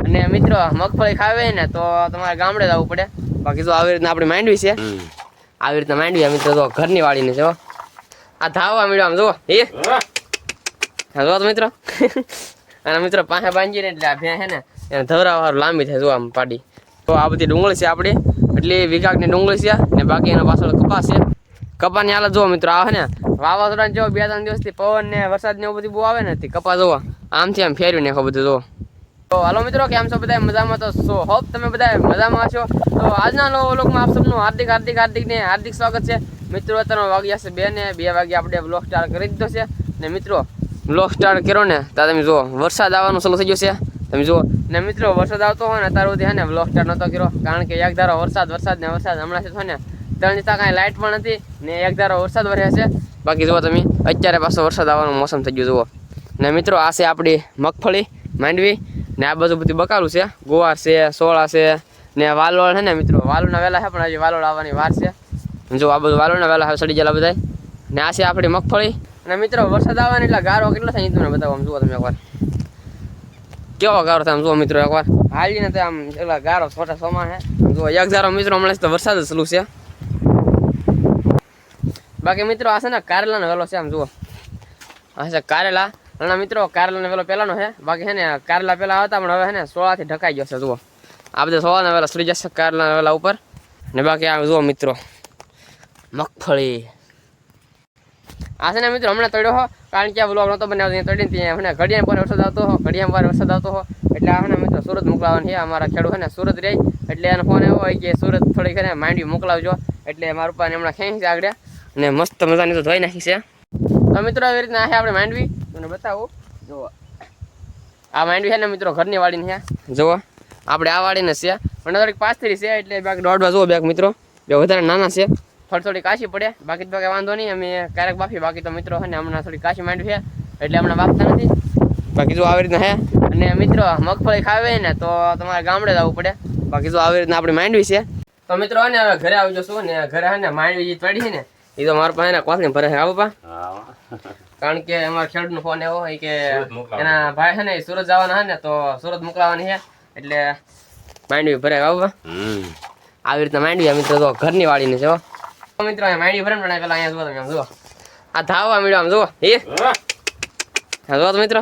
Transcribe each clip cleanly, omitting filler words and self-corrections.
અને મિત્રો મગફળી ખાવી ને તો તમારે ગામડે જવું પડે. બાકી જો આવી રીતના આપણી માંડવી છે, આવી રીતના માંડવી મિત્રો જો ઘરની વાળીને જો આ ધાવા મળ્યો આમ જો જો મિત્રો અને મિત્રો પાસે બાંધીને એટલે આ ભેં છે ને એને ધવરા વાળું લાંબી થાય જો આમ પાડી. તો આ બધી ડુંગળી છે આપણી, એટલે વિકાકની ડુંગળી છે ને બાકી એના પાછળ કપાસ છે. કપાસની હાલત જો મિત્રો આવે ને વાવાઝોડા જો 2-3 દિવસથી પવન ને વરસાદ ને એવું બધું બહુ આવે ને કપાસ જોવા આમથી આમ ફેરવી નાખો બધું જો. તો હાલો મિત્રો કેમ છો બધા મજામાં? તો હોપ તમે બધા મજામાં છો. તો આજના વ્લોગમાં આપ સૌનું હાર્દિક સ્વાગત છે મિત્રો. અત્યારે વાગ્યા છે 2 ને 2 વાગે આપણે વ્લોગ સ્ટાર્ટ કરી દીધો છે ને મિત્રો વ્લોગ સ્ટાર્ટ કર્યો ને ત્યાં તમે જુઓ વરસાદ આવવાનું ચાલુ થઈ ગયો છે તમે જુઓ ને મિત્રો. વરસાદ આવતો હોય ને અત્યાર સુધી હે ને વ્લોગ સ્ટાર્ટ નહોતો કર્યો, કારણ કે એક ધારો વરસાદ હમણાં છે ને 3 દિવસ કાંઈ લાઇટ પણ નથી ને એક ધારો વરસાદ વરસે છે. બાકી જુઓ તમે અત્યારે પાછો વરસાદ આવવાનો મોસમ થઈ ગયો જુઓ. ને મિત્રો આ છે આપણી મગફળી માંડવી ને આ બધું બકાલું છે, ગુવાર છે, સોળા છે ને વાલોળ છે ને મિત્રો. વાલોળના વેલા છે પણ હજી વાલોળ આવવાની વાર છે. જો આ બધું વાલોળના વેલા હવે સડી ગયેલા બધા. ને આ છે આપણી મગફળી. અને મિત્રો વરસાદ આવવાની એટલે ગારો કેટલો થાય તમને બતાવો. આમ જુઓ તમે એકવાર કેવો ગારો થાય આમ જુઓ મિત્રો. એકવાર હાલીને તો આમ એટલા ગારો છોટા સોમા છે જુઓ. એક ધારો મિત્રો હમણાં તો વરસાદ જ ચાલુ છે. બાકી મિત્રો આ છે ને કારેલાનો વેલો છે આમ જુઓ. આ છે કારેલા અને મિત્રો કારેલાનો વેલો પહેલાનો છે. બાકી છે ને કારેલા પહેલા હતા પણ હવે છે ને સોળાથી ઢકાઈ ગયો છે જુઓ. આ બધા સોળાના વેલા સડી જશે કારેલાના વેલા ઉપર. ને બાકી આ જુઓ મિત્રો મગફળી. આ છે ને મિત્રો હમણાં તળ્યો હો, કારણ કે આ વ્લોગ નહોતો બનાવતો તળીને ત્યાં હમણાં ઘડિયામાં પર વરસાદ આવતો હો, એટલે આ છે ને મિત્રો સુરત મોકલાવવાની છે. અમારા ખેડૂત છે ને સુરત રહે એટલે એનો ફોન એવો હોય કે સુરત થોડીક છે માંડવી મોકલાવજો. એટલે મારા પપ્પાને હમણાં ખેંચી છે આગળ ને મસ્ત મજાની તો ધોઈ નાખી છે. તો મિત્રો આવી રીતના આ છે આપણે માંડવી તમને બતાવું જુઓ. આ માંડવી છે ને મિત્રો ઘરની વાડીને છે જુઓ. આપણે આ વાડીને છે પણ થોડીક પાથરી છે એટલે બાકી દોડવા જુઓ બેગ મિત્રો બે વધારે નાના છે. થોડી કાશી પડે બાકી તો કંઈ વાંધો નહીં, અમે ક્યારેક બાફી. બાકી તો મિત્રો છે ને હમણાં થોડી કાશી માંડવી છે એટલે હમણાં બાફતા નથી. બાકી જો આવી રીતના છે. અને મિત્રો મગફળી ખાવી ને તો તમારે ગામડે જવું પડે. બાકી જો આવી રીતના આપણી માંડવી છે. તો મિત્રો હે ને હવે ઘરે આવી જશું ને ઘરે હે ને માંડવી જે પડી છે ને એ તો મારા પાસે કોથળી ભરે છે. આવો પા, કારણ કે અમારા ખેડૂતનો ફોન એવો હોય કે એના ભાઈ છે ને એ સુરત જવાના છે ને તો સુરત મોકલાવાની છે એટલે માંડવી ભરે. આવો પા આવી રીતના માંડવી મિત્રો તો ઘરની વાળીને છે મિત્રો. માંડવી ભરે પણ પેલા અહીંયા જુઓ તમે આમ જુઓ આ ધાવા મળ્યો આમ જુઓ જુઓ તો મિત્રો.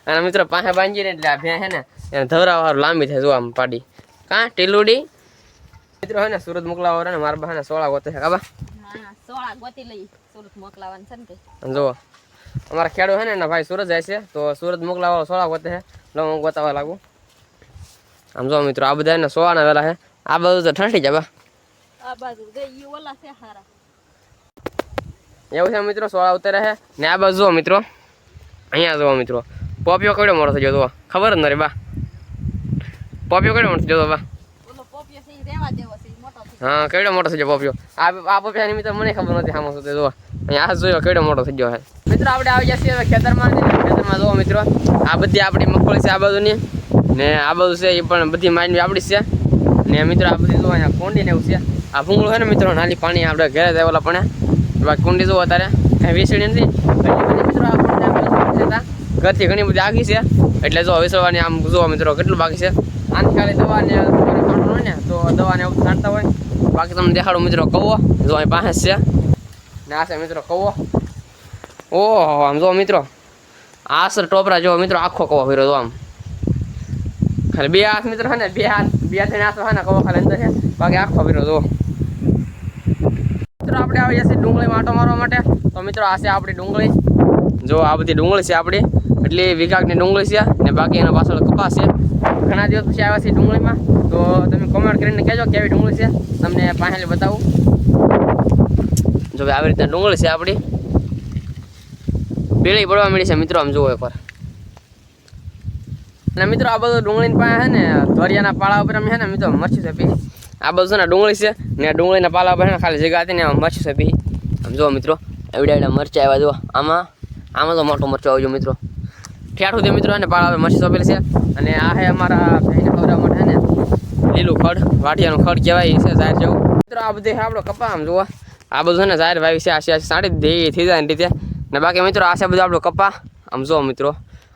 અને મિત્રો પાસે બાંધીને એટલે આ ભેં છે ને એને ધવરા વાળું લાંબી થાય જુઓ આમ પાડી કાં ટીલુડી મિત્રો છે ને સુરત મોકલાવો ને મારા બહાને સોળા ગોતે છે કાબા જુઓ. અમારા ખેડૂત છે ને ભાઈ સુરત જાય છે તો સુરત મોકલાવો સોળા ગોતે છે. લો હું ગોતાવા લાગુ આમ જો મિત્રો. આ બધા ને સોળાના વેલા છે. આ બધું તો ઠંડી જાય બા એવું છે મિત્રો. સોળા ઉતરે છે ને આ બાજુ જુઓ મિત્રો. અહીંયા જુઓ મિત્રો પોપિયો કેવડો મોટો થઈ ગયો જુઓ. ખબર જ નથી બા પોપિયો કેવડો મોટો થઈ ગયો બા. હા કેવડો મોટો થઈ ગયો પોપિયો. આ પોપિયાની મિત્રો મને ખબર નથી સામો સુધી જુઓ. અહીંયા આ જોયો કેવડો મોટો થઈ ગયો છે મિત્રો. આપણે આવી જઈએ હવે ખેતરમાં જુઓ મિત્રો. આ બધી આપણી મગફળી છે આ બાજુની ને આ બાજુ છે એ પણ બધી માંડવી આપણી છે. ને મિત્રો આ બધી જુઓ અહીંયા કુંડી ને એવું છે. આ ભૂંગળું છે ને મિત્રો નાલી પાણી આપણે ઘરે દેવાલા પણ બાકી કુંડી જુઓ અત્યારે વીસળી નથી મિત્રો. આ ઘરથી ઘણી બધી આગી છે એટલે જો વિસરવાની આમ જુઓ મિત્રો કેટલું બાકી છે. આની ખાલી દવાને હોય ને તો દવાને એવું છાંટતા હોય. બાકી તમને દેખાડું મિત્રો કવો જો અહીં પાસે છે ને આ છે મિત્રો કવો. ઓહો આમ જુઓ મિત્રો આ સર ટોપરા જુઓ મિત્રો આખો કવો ફેરો જો આમ ખાલી 2 હાથ મિત્રો છે ને 2 હાથ 2-3 હાથ છે ને કવો ખાલી અંદર છે. બાકી આખો ફેરો જુઓ મિત્રો. આપણે આવી જશે ડુંગળીમાં આટો મારવા માટે. તો મિત્રો આ છે આપણી ડુંગળી જો. આ બધી ડુંગળી છે આપણી એટલે વિકાકની ડુંગળી છે ને બાકી એના પાછળ કપાસ છે. ઘણા દિવસ પછી આવ્યા છે ડુંગળીમાં તો તમે કોમેન્ટ કરીને કહેજો કેવી ડુંગળી છે તમને પાસેથી બતાવું. જો આવી રીતના ડુંગળી છે આપણી પીળી પડવા મળી છે મિત્રો આમ જુઓ એકવાર. અને મિત્રો આ બધું ડુંગળીની પાસે છે ને ધોરિયાના પાળા ઉપર છે ને મિત્રો મરચું છે પી. આ બધું છે ને ડુંગળી છે ને ડુંગળીના પાલા ઉપર ખાલી જગ્યા હતી ને એમાં મરચું છે પી. આમ જુઓ મિત્રો એવડા મરચાં આવ્યા જુઓ. આમાં તો મોટો મરચો આવજો મિત્રો. ઠેઠું છે મિત્રો અને પાળા મરચી સોંપેલી છે. અને આ છે અમારા ભાઈને ખવડાવવા માટે છે ને લીલું ખડ વાટિયાનું ખડ કહેવાય છે ઝાર જેવું મિત્રો. આ બધું આપણો કપા આમ જુઓ આ બધું છે ને ઝાર વાવી છે. આ સાડી થઈ જાય ને રીતે ને બાકી મિત્રો આ છે બધું આપણો કપા આમ જુઓ મિત્રો.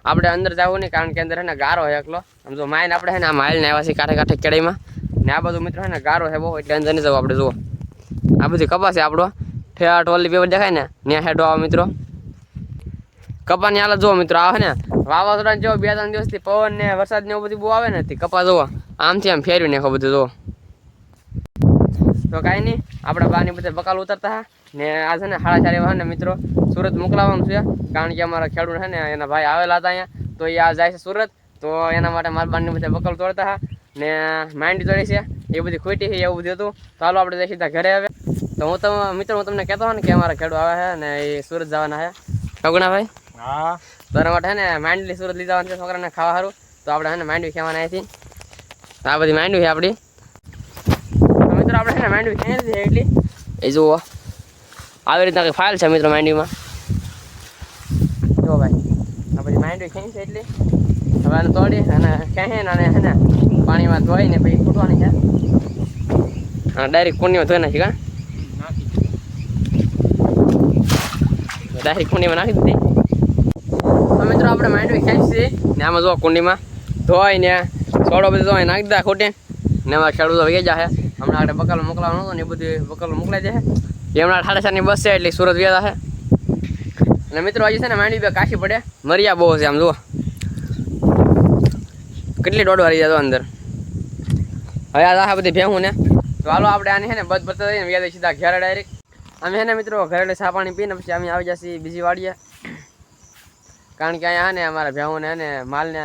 આપણે અંદર જવું નહીં, કારણ કે અંદર હે ને ગારો છે એકલો. આમ જો માઇન આપણે હે ને આમ હાલીને આવ્યા છીએ કાંઠે કાંઠે કેળીમાં, ને આ બધું મિત્રો હે ને ગારો છે બહુ, એટલે અંદર નહીં જવું આપણે. જુઓ આ બધી કપા છે આપણો, ઠેઠ ઓલી પેપર દેખાય ને ત્યાં હેડો આવો મિત્રો. કપાની હાલત જુઓ મિત્રો, આવે ને વાવાઝોડા જો 2-3 દિવસથી પવન ને વરસાદ ને એવું બધું બહુ આવે ને, કપા જુઓ આમથી આમ ફેરવી નાખો બધું. જુઓ તો કાંઈ નહીં, આપણા બાની બધા બકાલ ઉતરતા હા ને આ છે ને 4:30 એવા ને મિત્રો સુરત મોકલાવાનું છે, કારણ કે અમારા ખેડૂત છે ને એના ભાઈ આવેલા હતા અહીંયા, તો એ આ જાય છે સુરત, તો એના માટે મારા બાની બધા બકાલ તોડતા હા ને માંડી તોડી છે એ બધી ખોટી છે એવું બધું હતું. તો હાલો આપણે જઈ સીધા ઘરે આવે. તો હું તમને કહેતો હોય ને કે અમારા ખેડૂત આવે છે ને એ સુરત જવાના છે. કગુણા ભાઈ હા તારા માટે હે ને માંડલી સુરત લઈ જવાનું છે છોકરાને ખાવા સારું, તો આપણે હે ને માંડવી ખાવાના અહીંથી. આ બધી માંડવી છે આપણી. તો મિત્રો આપણે હે ને માંડવી ખાઈ છે એટલી એ જુઓ આવી રીતના કંઈ ફાઇલ છે મિત્રો માંડવીમાં. જો ભાઈ આ બધી માંડવી ખાઈ છે એટલી. હવે આને તોડી અને ખેંચી અને હે ને પાણીમાં ધોઈને પછી ફૂટવાની છે, અને ડાયરેક્ટ કુંડીમાં ધોઈ નાખી. કા ડાયરેક્ટ કુંડીમાં નાખી દીધી. તો મિત્રો આપણે માંડવી ખેંચી ને આમાં જો કુંડીમાં ધોઈને સોડો બધું ધોઈ નાખી દીધા ખોટી ને એમાં ખેડૂતો વહી જાય છે. હમણાં આપણે બકાલો મોકલાવાનું હતું ને એ બધું બકાલો મોકલાઈ દે છે. હમણાં 4:30 બસ છે એટલે સુરત વ્યાજા છે. અને મિત્રો હજી છે ને માંડવી બે કાશી પડે, મરિયા બહુ છે. આમ જુઓ કેટલી દોડવા રહી જાય અંદર. હવે આ બધી ભેહું ને, તો હાલો આપણે આને છે ને બધ બતા દઈને વ્યાજે સીધા ઘરે ડાયરેક્ટ. અમે છે ને મિત્રો ઘરે ચા પાણી પીને પછી અમે આવી જશે બીજી વાડીએ, કારણ કે અહીંયા ને અમારા ભેહું ને માલને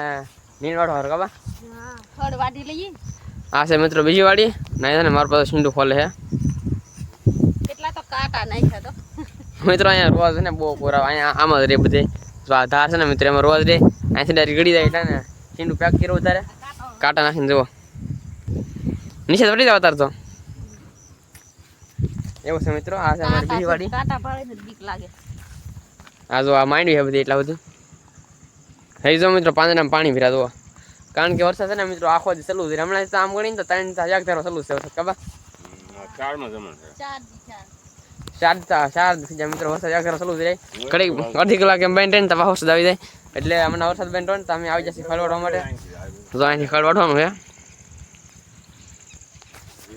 નીણ વાળો હર કબા ખડ વાડી લઈએ. આ છે મિત્રો બીજી વાડી ના છે ને મારા પાસે સિંડું ખોલે છે. કેટલા તો કાંટા નાખ્યા તો મિત્રો અહીંયા રોજ ને બહુ પૂરા અહીંયા આમ જ રે બધે. જો આ ધાર છે ને મિત્રો એમાં રોજ રે, અહીંથી ડાયરેક્ટ ગળી જાય એટલે ને સિંડું પેક કર્યું વધારે કાંટા નાખીને. જુઓ નીચે પડી જાવ તાર તો એવું છે મિત્રો. આ છે અમારી બીજી વાડી. કાંટા ભાળે ને બીક લાગે. આ જો આ માંડવી છે બધી એટલા બધું. હઈ જો મિત્રો પાંદડામાં પાણી ભર્યા. જુઓ કારણ કે વરસાદ છે ને મિત્રો આખો દી ચાલુ છે. હમણાં આમ ગણીને તો 3-1 ધારો ચાલુ છે વરસાદ. ખબર 4 જમણ છે. 4 થઈ જાય મિત્રો વરસાદ 1 ધારો ચાલુ છે. ઘડી અડધી કલાક એમ બેન ટ્રેન તો વરસાદ આવી જાય એટલે હમણાં વરસાદ બેન ટ્રેન તો અમે આવી જશે ખડવાડવા માટે. તો અહીંથી ખડવાડવાનું છે.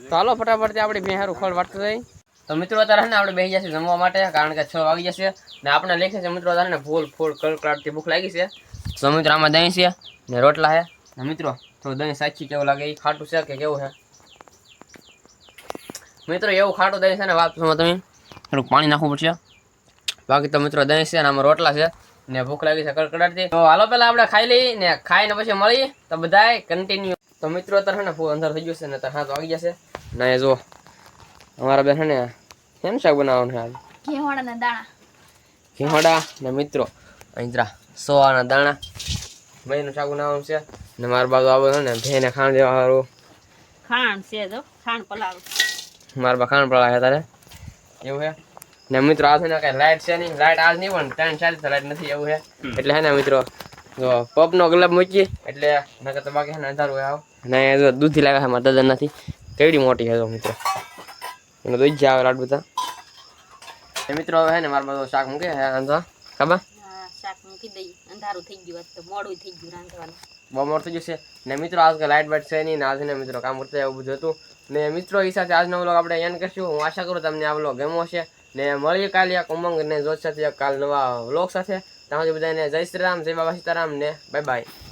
તો હાલો ફટાફટથી આપણે બે સારું ખડ વાટતું જાય. તો મિત્રો અત્યારે ને આપણે બેસી જશે જમવા માટે, કારણ કે 6 વાગી જશે ને આપણે લેખે છે મિત્રો અત્યારે ને ફૂલ કડકડાટથી ભૂખ લાગી છે. તો મિત્રો આમાં દહીં છે ને રોટલા છે ને મિત્રો થોડું દહીં સાચી કેવું લાગે, એ ખાટું છે કે કેવું છે મિત્રો? એવું ખાટું દહીં છે ને વાત તમે થોડુંક પાણી નાખવું પડશે. બાકી તો મિત્રો દહીં છે ને આમાં રોટલા છે ને ભૂખ લાગી છે કડકડાટથી. તો હાલો પહેલાં આપણે ખાઈ લઈએ ને ખાઈને પછી મળીએ તો બધાય કન્ટિન્યુ. તો મિત્રો અત્યારે ને ફૂલ અંદર થઈ ગયું છે ને અત્યારે 7 વાગી જશે ને જો અમારા બેન ને કેમ શાક બનાવવાનું છે? ઘેવાડાના દાણા, ઘેવાડા ને મિત્રો અહીં સોવાના દાણા ભાઈનું શાક બનાવવાનું છે ને મારા બાજુ આવો ને ભેને ખાણ દેવા સારું ખાંડ છે જો ખાંડ પલાળું. મારા બા ખાણ પડા છે તારે એવું છે ને મિત્રો. આ છે ને કઈ લાઈટ છે નહીં, લાઈટ આજ નહીં પણ 3-4 લાઈટ નથી એવું છે એટલે હે ને મિત્રો જો પપનો ગલાબ મૂકીએ એટલે નકર તો બાકી છે ને અંધારું આવ ને જો દૂધી લાગે છે મારા દાદા નથી કેવડી મોટી છે. તો મિત્રો એનો દૂધ જ આવે લાડ બધા મિત્રો. હવે હે ને મારા બધું શાક મૂકે અંધા ખબર શાક મૂકી દઈ. અંધારું થઈ ગયું તો મોડું થઈ ગયું રાંધવાનું. બહુ મોડું થઈ જશે ને મિત્રો. આજકાલ લાઇટ બાઇટ છે નહીં ને આજે ને મિત્રો કામ કરતા એવું બધું હતું ને મિત્રો. એ સાથે આજનો વ્લોગ આપણે એન્ડ કરશું. હું આશા કરું તમને આ વ્લોગ ગમ્યો હશે ને મળીએ કાલે એક ઉમંગ ને જોત સાથે કાલ નવા વ્લોગ સાથે. ત્યાં સુધી બધાને જય શ્રી રામ, જય બાબા સીતારામ ને બાય બાય.